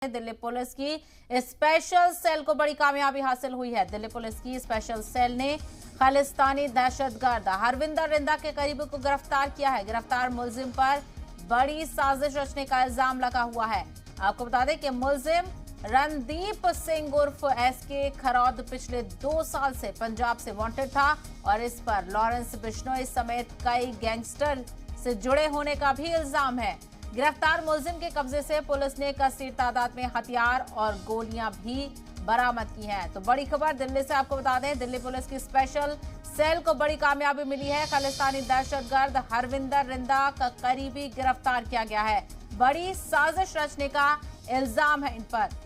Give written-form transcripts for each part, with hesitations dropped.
Delhi police की special cell को बड़ी कामयाबी हासिल हुई है। दिल्ली पुलिस की स्पेशल सेल ने खालिस्तानी दहशतगर्द हरविंदर रिंदा के करीबी को गिरफ्तार किया है। गिरफ्तार मुलजिम पर बड़ी साजिश रचने का इल्जाम लगा हुआ है। आपको बता दें कि मुलजिम रणदीप सिंह उर्फ एसके खरौद पिछले 2 साल से पंजाब से वांटेड था और इस पर लॉरेंस बिश्नोई समेत कई गैंगस्टर से जुड़े होने का भी इल्जाम है। गिरफ्तार मुलजिम के कब्जे से पुलिस ने कसीर तादाद में हथियार और गोलियां भी बरामद की हैं। तो बड़ी खबर दिल्ली से आपको बता दें, दिल्ली पुलिस की स्पेशल सेल को बड़ी कामयाबी मिली है। खालिस्तानी दहशतगर्द हरविंदर रिंदा का करीबी गिरफ्तार किया गया है। बड़ी साजिश रचने का इल्जाम है इन पर।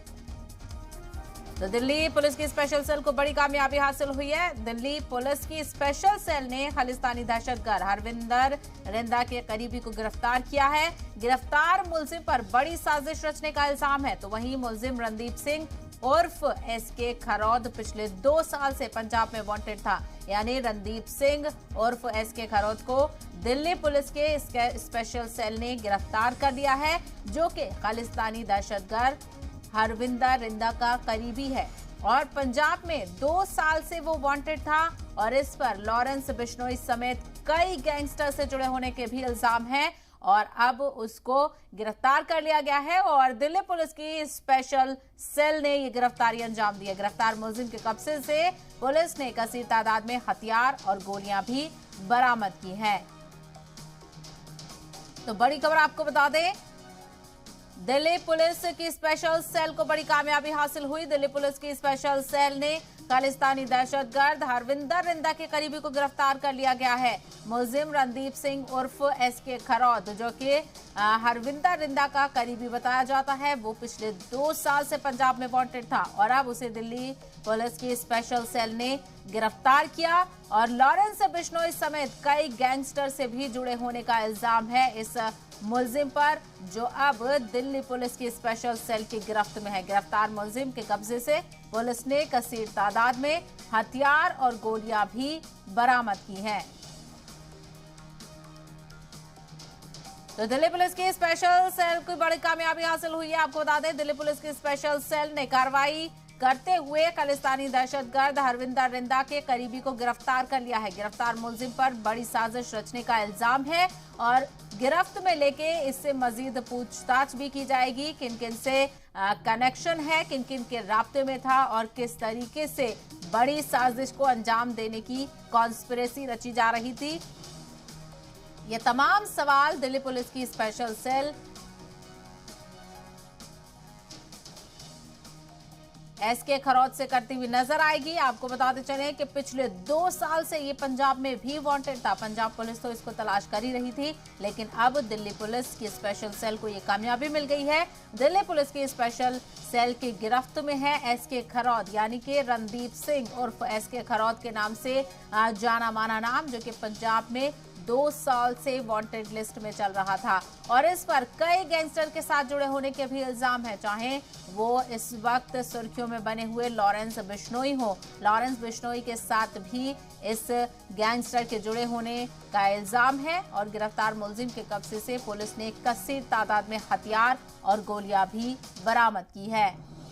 तो दिल्ली पुलिस की स्पेशल सेल को बड़ी कामयाबी हासिल हुई है। दिल्ली पुलिस की स्पेशल सेल ने खालिस्तानी दहशतगर्द हरविंदर रिंदा के करीबी को गिरफ्तार किया है। गिरफ्तार मुलजिम पर बड़ी साजिश रचने का इल्जाम है। तो वहीं मुलजिम रणदीप सिंह उर्फ एसके खरौद पिछले 2 साल से पंजाब में वांटेड था। यानी रणदीप सिंह उर्फ एसके खरौद को दिल्ली पुलिस के स्पेशल सेल ने गिरफ्तार कर दिया है, जो कि खालिस्तानी दहशतगर्द हरविंदर रिंदा का करीबी है और पंजाब में 2 साल से वो वांटेड था और इस पर लॉरेंस बिश्नोई समेत कई गैंगस्टर से जुड़े होने के भी इल्जाम हैं और अब उसको गिरफ्तार कर लिया गया है और दिल्ली पुलिस की स्पेशल सेल ने ये गिरफ्तारी अंजाम दी है। गिरफ्तार मुलजिम के कब्जे से पुलिस ने कसीर तादाद में हथियार और गोलियां भी बरामद की हैं। तो बड़ी खबर आपको बता दें, दिल्ली पुलिस की स्पेशल सेल को बड़ी कामयाबी हासिल हुई। दिल्ली पुलिस की स्पेशल सेल ने खालिस्तानी दहशतगर्द हरविंदर रिंदा के करीबी को गिरफ्तार कर लिया गया है। मुलजिम रणदीप सिंह उर्फ एसके खरौद, जो कि हरविंदर रिंदा का करीबी बताया जाता है, वो पिछले 2 साल से पंजाब में वांटेड था और अब उसे दिल्ली पुलिस की स्पेशल सेल ने गिरफ्तार किया और लॉरेंस बिश्नोई समेत कई गैंगस्टर से भी जुड़े होने का इल्जाम है इस मुलजिम पर, जो अब दिल्ली पुलिस की स्पेशल सेल की गिरफ्त में है। गिरफ्तार मुलजिम के कब्जे से पुलिस ने कसीर तादाद में हथियार और गोलियां भी बरामद की हैं। तो दिल्ली पुलिस की स्पेशल सेल की बड़ी कामयाबी हासिल हुई है। आपको बता दें, दिल्ली पुलिस की स्पेशल सेल ने कार्रवाई करते हुए खालिस्तानी दहशतगर्द हरविंदर रिंदा के करीबी को गिरफ्तार कर लिया है। गिरफ्तार मुलजिम पर बड़ी साजिश रचने का इल्जाम है और गिरफ्त में लेके इससे मजीद पूछताछ भी की जाएगी। किन किन से कनेक्शन है, किन किन के राब्ते में था और किस तरीके से बड़ी साजिश को अंजाम देने की कॉन्स्पिरेसी रची जा रही थी। ये तमाम सवाल दिल्ली पुलिस की स्पेशल सेल एसके खरौद से करती हुई नजर आएगी। आपको बताते चले कि पिछले 2 साल से ये पंजाब में भी वांटेड था। पंजाब पुलिस तो इसको तलाश कर ही रही थी, लेकिन अब दिल्ली पुलिस की स्पेशल सेल को ये कामयाबी मिल गई है। दिल्ली पुलिस की स्पेशल सेल की गिरफ्त में है एसके खरौद, यानी कि रणदीप सिंह उर्फ एसके खरौद के नाम से जाना माना नाम, जो कि पंजाब में 2 साल से वांटेड लिस्ट में चल रहा था और इस पर कई गैंगस्टर के साथ जुड़े होने के भी इल्जाम है, चाहे वो इस वक्त सुर्खियों में बने हुए लॉरेंस बिश्नोई हो। लॉरेंस बिश्नोई के साथ भी इस गैंगस्टर के जुड़े होने का इल्जाम है और गिरफ्तार मुलजिम के कब्जे से पुलिस ने कसीर तादाद में हथियार और गोलियां भी बरामद की है।